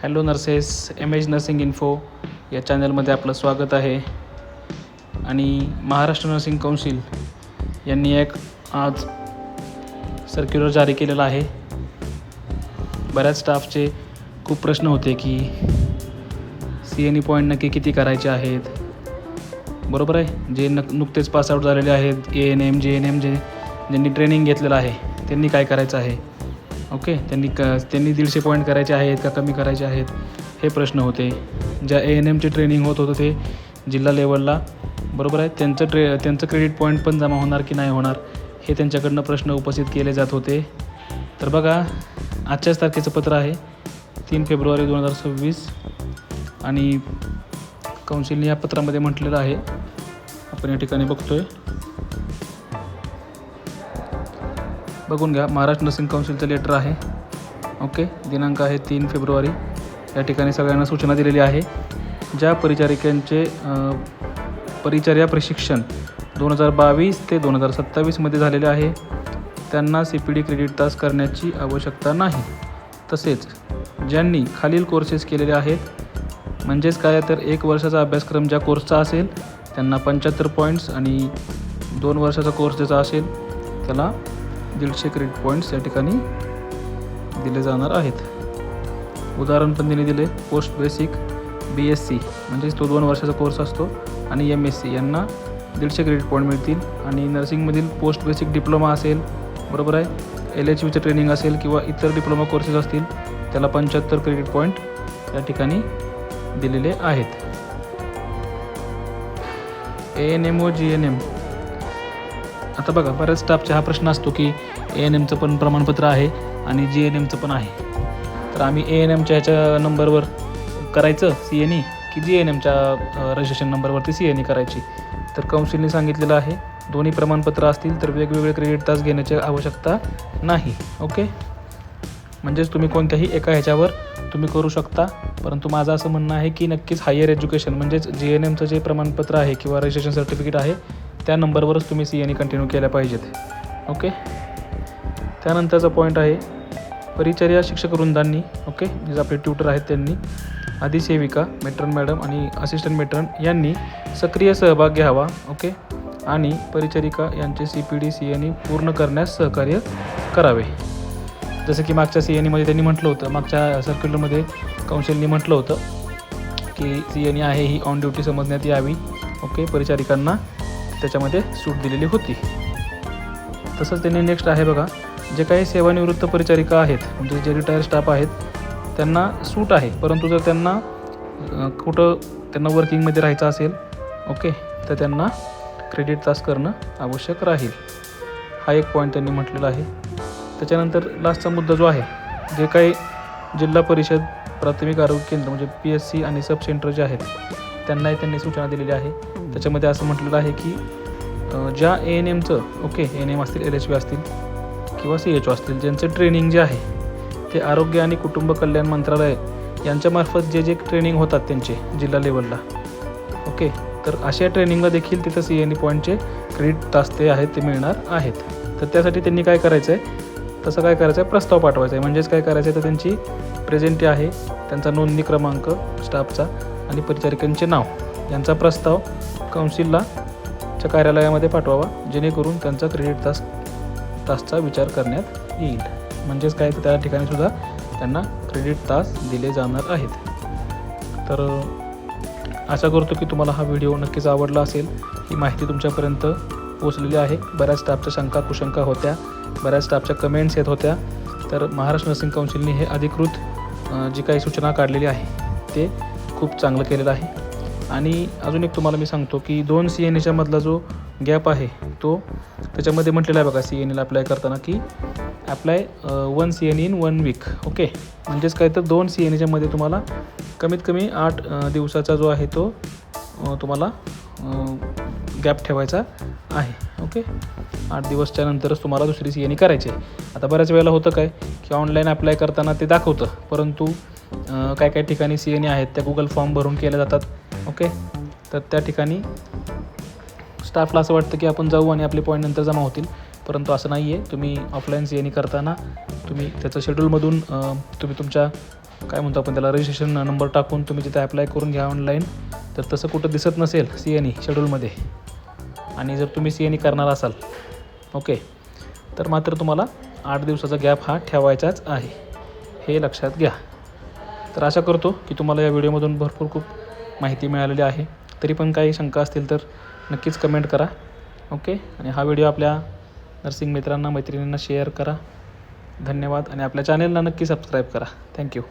Hello nurses, as nursing info या चॅनलमध्ये आपलं स्वागत आहे. आणि महाराष्ट्र नर्सिंग कौन्सिल यांनी एक आज सर्क्युलर जारी केलेला आहे. बऱ्याच स्टाफचे खूप प्रश्न होते की CNE पॉईंट नक्की किती करायचे आहेत. बरोबर आहे, जे नुकतेच पासआउट झालेले आहेत ANM JNM ज्यांनी ट्रेनिंग घेतलेलं आहे त्यांनी काय करायचं आहे. ओके, त्यांनी 150 पॉईंट करायचे आहेत का कमी करायचे आहेत हे प्रश्न होते. ज्या ANMचे ट्रेनिंग होत होतं ते जिल्हा लेवलला, बरोबर आहे, त्यांचं क्रेडिट पॉईंट पण जमा होणार की नाही होणार हे त्यांच्याकडनं प्रश्न उपस्थित केले जात होते. तर बघा, आजच्याच तारखेचं पत्र आहे 3 फेब्रुवारी 2026 आणि कौन्सिलने या पत्रामध्ये म्हटलेलं आहे, आपण या ठिकाणी बघतोय, बघून घ्या. महाराष्ट्र नर्सिंग कौन्सिलचं लेटर आहे. ओके, दिनांक आहे 3 फेब्रुवारी. या ठिकाणी सगळ्यांना सूचना दिलेली आहे. ज्या परिचारिकांचे परिचर्या प्रशिक्षण 2022 ते 2027 झालेले आहे त्यांना CPD क्रेडिट तास करण्याची आवश्यकता नाही. तसेच ज्यांनी खालील कोर्सेस केलेले आहेत, म्हणजेच काय तर 1 वर्षाचा अभ्यासक्रम ज्या कोर्सचा असेल त्यांना 75 पॉईंट्स आणि 2 वर्षाचा कोर्स ज्याचा असेल त्याला 150 क्रेडिट पॉईंट्स या ठिकाणी दिले जाणार आहेत. उदाहरण पण त्यांनी दिले. पोस्ट बेसिक BSc म्हणजेच तो 2 वर्षाचा कोर्स असतो आणि MSc यांना 150 क्रेडिट पॉईंट मिळतील. आणि नर्सिंगमधील पोस्ट बेसिक डिप्लोमा असेल, बरोबर आहे, LHVचं ट्रेनिंग असेल किंवा इतर डिप्लोमा कोर्सेस असतील त्याला 75 क्रेडिट पॉईंट या ठिकाणी दिलेले आहेत. ANM व GNM, आता बघा, बऱ्याच स्टाफचा हा प्रश्न असतो की ANMचं पण प्रमाणपत्र आहे आणि GNMचं पण आहे. तर आम्ही ANMच्या ह्याच्या नंबरवर करायचं CNE की GNMच्या रजिस्ट्रेशन नंबरवरती CNE करायची. तर कौन्सिलने सांगितलेलं आहे दोन्ही प्रमाणपत्र असतील तर वेगवेगळे क्रेडिट तास घेण्याची आवश्यकता नाही. ओके, म्हणजेच तुम्ही कोणत्याही एका ह्याच्यावर तुम्ही करू शकता. परंतु माझं असं म्हणणं आहे की नक्कीच हायर एज्युकेशन म्हणजेच GNMचं जे प्रमाणपत्र आहे किंवा रजिस्ट्रेशन सर्टिफिकेट आहे त्या नंबरवरच तुम्ही CNE कंटिन्यू केल्या पाहिजेत. ओके, त्यानंतरचा पॉईंट आहे परिचर्या शिक्षक वृंदांनी, ओके, जे आपले ट्युटर आहेत त्यांनी, अधिसेविका मेट्रन मॅडम आणि असिस्टंट मेट्रन यांनी सक्रिय सहभाग घ्यावा. ओके, आणि परिचारिका यांचे CPD CNE पूर्ण करण्यास सहकार्य करावे. जसं की मागच्या CNEमध्ये त्यांनी म्हटलं होतं, मागच्या सर्क्युलरमध्ये कौन्सिलनी म्हटलं होतं की CNE आहे ही ऑन ड्युटी समजण्यात यावी. ओके, परिचारिकांना त्याच्यामध्ये सूट दिलेली होती. तसंच त्यांनी नेक्स्ट आहे बघा, जे काही सेवानिवृत्त परिचारिका आहेत म्हणजे जे रिटायर स्टाफ आहेत त्यांना सूट आहे, परंतु जर त्यांना त्यांना वर्किंगमध्ये राहायचं असेल, ओके, तर त्यांना क्रेडिट तास करणं आवश्यक राहील. हा एक पॉईंट त्यांनी म्हटलेला आहे. त्याच्यानंतर लास्टचा मुद्दा जो आहे, जे काही जिल्हा परिषद प्राथमिक आरोग्य केंद्र म्हणजे PSC आणि सब सेंटर जे आहेत त्यांनाही त्यांनी सूचना दिलेली आहे. त्याच्यामध्ये असं म्हटलेलं आहे की ज्या ANMचं, ओके, ANM असतील, LHV असतील किंवा CHO असतील, ज्यांचं ट्रेनिंग जे आहे ते आरोग्य आणि कुटुंब कल्याण मंत्रालय यांच्यामार्फत जे ट्रेनिंग होतात त्यांचे जिल्हा लेवलला, ओके, तर अशा ट्रेनिंगला देखील तिथं CNE पॉईंटचे क्रेडिट तास ते आहेत ते मिळणार आहेत. तर त्यासाठी त्यांनी काय करायचं आहे, तसं काय करायचं आहे, प्रस्ताव पाठवायचा आहे. म्हणजेच काय करायचं आहे, तर त्यांची प्रेझेंटी आहे, त्यांचा नोंदणी क्रमांक स्टाफचा आणि परिचारिकांचे नाव यांचा प्रस्ताव कौन्सिलला च्या कार्यालयामध्ये पाठवावा, जेणेकरून त्यांचा क्रेडिट तासचा विचार करण्यात येईल. म्हणजेच काय, तर त्या ठिकाणी सुद्धा त्यांना क्रेडिट तास दिले जाणार आहेत. तर आशा करतो की तुम्हाला हा व्हिडिओ नक्कीच आवडला असेल. ही माहिती तुमच्यापर्यंत पोहोचलेली आहे. बऱ्याच स्टाफच्या शंका कुशंका होत्या, बऱ्याच स्टाफच्या कमेंट्स येत होत्या. तर महाराष्ट्र नर्सिंग कौन्सिलने हे अधिकृत जी काही सूचना काढलेली आहे ते खूप चांगलं केलेलं आहे. आणि अजून एक तुम्हाला मी सांगतो की 2 CNEच्या मधला जो गॅप आहे तो त्याच्यामध्ये म्हटलेला आहे बघा, CNEला अप्लाय करताना की apply 1 CNE in 1 week. Okay, म्हणजेच काय तर 2 CNEच्या मध्ये तुम्हाला कमीत कमी 8 दिवसाचा जो आहे तो तुम्हाला गॅप ठेवायचा आहे. ओके, 8 दिवसच्या नंतरच तुम्हाला दुसरी CNE करायची आहे. आता बऱ्याच वेळेला होतं काय की ऑनलाईन अप्लाय करताना ते दाखवतं, परंतु काय ठिकाणी CNE आहेत त्या Google फॉर्म भरून केल्या जातात. ओके, तर त्या ठिकाणी स्टाफला असं वाटतं की आपण जाऊ आणि आपले पॉईंट नंतर जमा होतील, परंतु असं नाही आहे. तुम्ही ऑफलाईन CNE करताना तुम्ही त्याचं शेड्यूलमधून तुम्ही तुमच्या काय म्हणतो आपण त्याला रजिस्ट्रेशन नंबर टाकून तुम्ही तिथे ॲप्लाय करून घ्या ऑनलाईन. तर तसं कुठं दिसत नसेल CNE शेड्यूलमध्ये आणि जर तुम्ही CNE करणार असाल ओके, तर मात्र तुम्हाला 8 दिवसाचा गॅप हा ठेवायचाच आहे, हे लक्षात घ्या. तर आशा करतो की तुम्हाला या व्हिडिओमधून भरपूर खूप माहिती मिळालेली आहे. तरी पण काही शंका असतील तर नक्कीच कमेंट करा ओके. आणि हा व्हिडिओ आपल्या नर्सिंग मित्रांना मैत्रिणींना शेअर करा. धन्यवाद आणि आपल्या चॅनेलला नक्की सबस्क्राईब करा. थँक्यू.